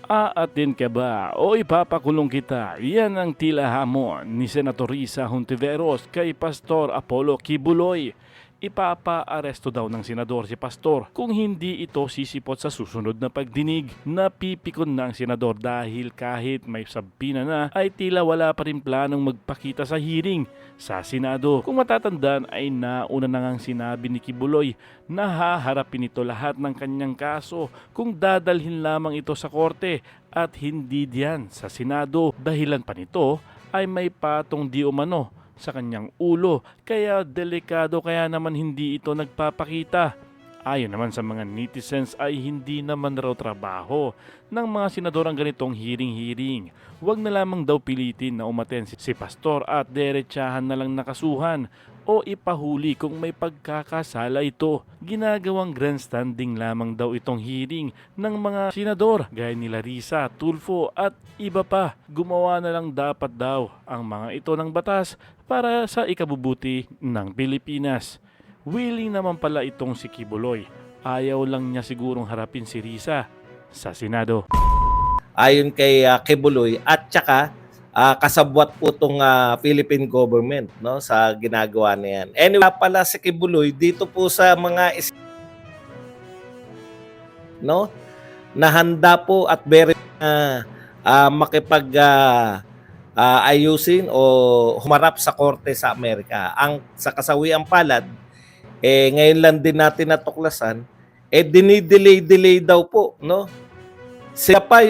Aatin ka ba o ipapakulong kita? Yan ang tila hamon ni Senator Risa Hontiveros kay Pastor Apollo Kibuloy. Ipapa-aresto daw ng senador si Pastor kung hindi ito sisipot sa susunod na pagdinig. Napipikon na ang senador dahil kahit may sabpina na ay tila wala pa rin planong magpakita sa hearing sa Senado. Kung matatandaan ay nauna na ngang sinabi ni Kibuloy na haharapin ito lahat ng kanyang kaso kung dadalhin lamang ito sa korte at hindi diyan sa Senado. Dahilan pa nito ay may patong di umano sa kanyang ulo kaya delikado kaya naman hindi ito nagpapakita. Ayon naman sa mga netizens ay hindi naman raw trabaho ng mga senador ang ganitong hearing-hearing. Huwag na lamang daw pilitin na umaten si Pastor at derechahan na lang nakasuhan o ipahuli kung may pagkakasala ito. Ginagawang grandstanding lamang daw itong hearing ng mga senador gaya ni Larissa, Tulfo at iba pa. Gumawa na lang dapat daw ang mga ito ng batas para sa ikabubuti ng Pilipinas. Willing naman pala itong si Kibuloy. Ayaw lang niya sigurong harapin si Risa sa Senado. Ayon kay Kibuloy at saka kasabwat po itong Philippine government, no, sa ginagawa na yan. Anyway, pala si Kibuloy dito po sa mga no, nahanda po at very makipag ayusin o humarap sa korte sa Amerika. Ang sa kasawiang palad, ngayon lang din natin natuklasan, dinidelay daw po, no? Sila pa,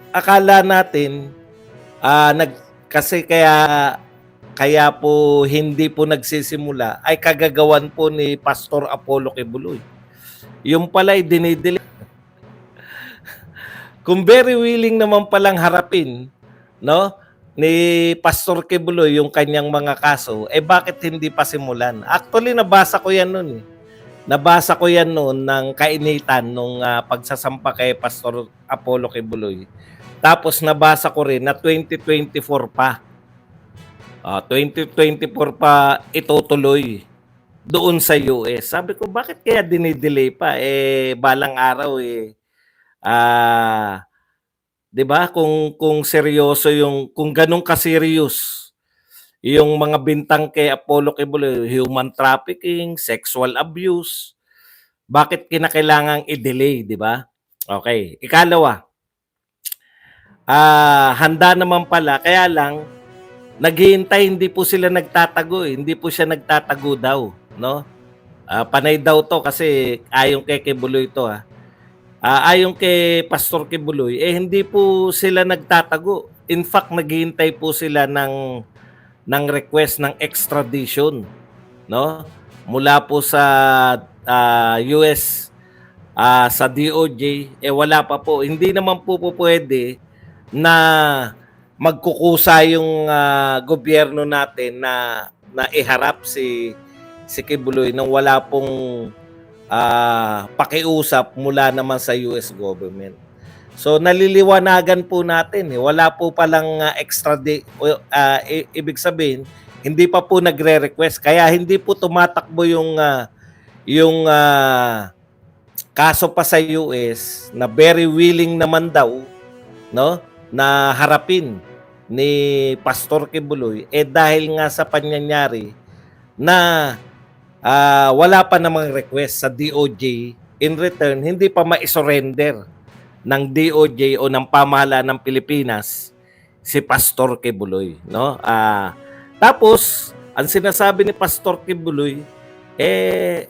akala natin, kasi kaya po hindi po nagsisimula ay kagagawan po ni Pastor Apollo Kibuloy. Yung pala ay dinidelay. Kung very willing naman palang harapin, no, ni Pastor Kibuloy yung kanyang mga kaso, bakit hindi pa simulan? Actually, nabasa ko yan noon. Nabasa ko yan noon ng kainitan nung pagsasampa kay Pastor Apollo Kibuloy. Tapos nabasa ko rin na 2024 pa. 2024 pa itutuloy doon sa US. Sabi ko, bakit kaya dinidelay pa? Balang araw 'di ba? Kung seryoso kung ganun ka-serious yung mga bintang kay Apollo Kibuloy, human trafficking, sexual abuse, bakit kinakailangang i-delay, 'di ba? Okay, ikalawa, handa naman pala, kaya lang naghihintay, hindi po sila nagtatago, hindi po siya nagtatago daw, no? Panay daw to kasi ayon kay Kibuloy to ayon kay Pastor Kibuloy, hindi po sila nagtatago. In fact, naghihintay po sila ng request ng extradition, no? Mula po sa US, sa DOJ, wala pa po. Hindi naman po pwede na magkukusa yung gobyerno natin na iharap si Kibuloy nang wala pong pakiusap mula naman sa US government. So naliliwanagan po natin, wala po palang ibig sabihin hindi pa po nagre-request, kaya hindi po tumatakbo yung kaso pa sa US na very willing naman daw, no, na harapin ni Pastor Kibuloy dahil nga sa pangyayari na wala pa namang request sa DOJ. In return, hindi pa ma-surrender ng DOJ o ng pamahalaan ng Pilipinas si Pastor Kibuloy, no? Tapos ang sinasabi ni Pastor Kibuloy,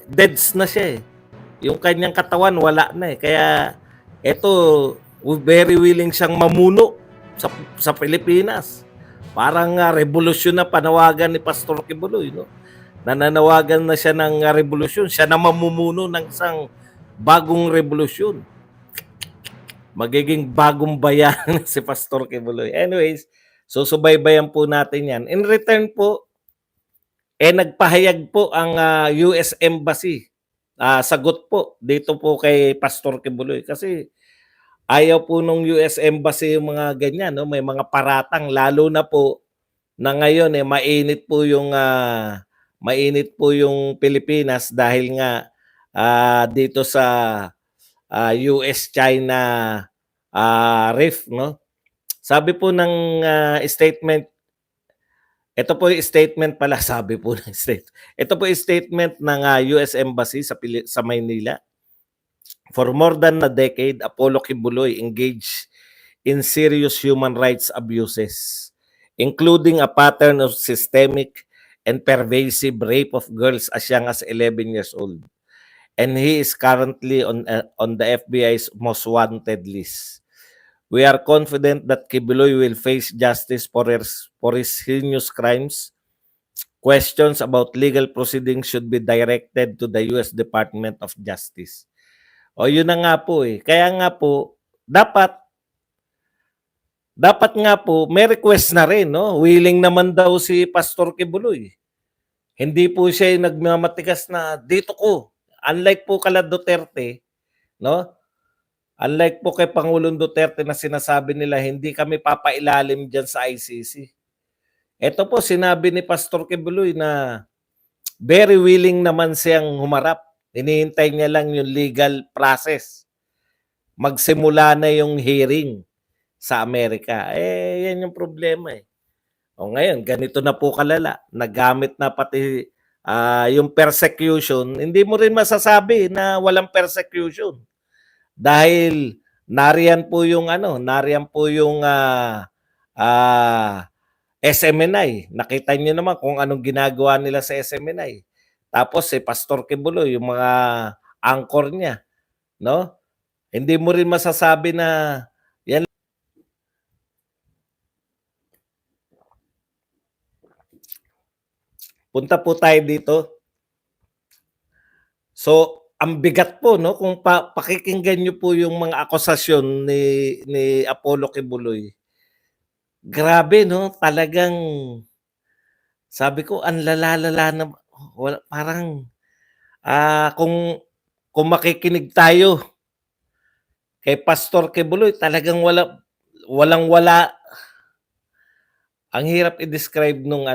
deads na siya yung kanyang katawan wala na kaya eto, very willing siyang mamuno sa Pilipinas. Parang revolusyon na panawagan ni Pastor Kibuloy, no? Nananawagan na siya ng revolusyon. Siya na mamumuno ng isang bagong revolusyon. Magiging bagong bayan si Pastor Kibuloy. Anyways, susubaybayan po natin yan. In return po, nagpahayag po ang US Embassy. Sagot po dito po kay Pastor Kibuloy. Kasi ayaw po nung US Embassy yung mga ganyan, no? May mga paratang, lalo na po na ngayon mainit po yung Pilipinas dahil nga dito sa US-China RIF, no? Sabi po ng statement, ito po yung statement pala, sabi po ng state. Ito po yung statement ng US Embassy sa Maynila. For more than a decade, Apollo Kibuloy engaged in serious human rights abuses, including a pattern of systemic and pervasive rape of girls as young as 11 years old. And he is currently on the FBI's most wanted list. We are confident that Kibuloy will face justice for his heinous crimes. Questions about legal proceedings should be directed to the US Department of Justice. O yun na nga po eh. Kaya nga po, dapat nga po, may request na rin, no? Willing naman daw si Pastor Kibuloy. Hindi po siya yung nagmamatigas na dito ko. Unlike po kala Duterte, no? Unlike po kay Pangulong Duterte na sinasabi nila, hindi kami papailalim dyan sa ICC. Ito po, sinabi ni Pastor Kibuloy na very willing naman siyang humarap. Hinihintay niya lang yung legal process. Magsimula na yung hearing sa Amerika. Yan yung problema eh. O ngayon, ganito na po kalala. Nagamit na pati yung persecution. Hindi mo rin masasabi na walang persecution. Dahil nariyan po yung SMNI. Nakita niyo naman kung anong ginagawa nila sa SMNI. Tapos si Pastor Kibuloy, yung mga anchor niya, no? Hindi mo rin masasabi na yan. Punta po tayo dito. So, ang bigat po, no, kung pakikinggan niyo po yung mga akusasyon ni Apollo Kibuloy. Grabe, no, talagang sabi ko ang lalala na parang kung makikinig tayo kay Pastor Kibuloy, talagang walang-wala. Ang hirap i-describe nung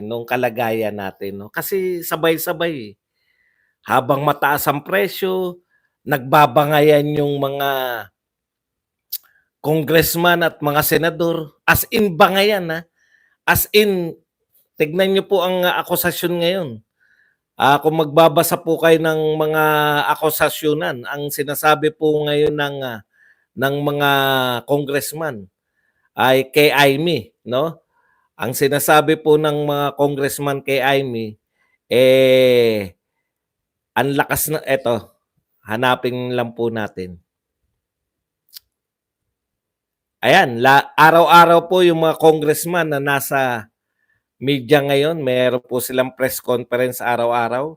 nung kalagayan natin, no? Kasi sabay-sabay. Habang mataas ang presyo, nagbabangayan yung mga congressman at mga senador. As in bangayan, ha? As in, tignan niyo po ang akusasyon ngayon. Kung magbabasa po kayo ng mga akusasyonan, ang sinasabi po ngayon ng mga congressman ay kay Amy, no? Ang sinasabi po ng mga congressman kay Amy, ang lakas na, eto, hanapin lang po natin. Ayan, araw-araw po yung mga congressman na nasa media ngayon, meron po silang press conference araw-araw.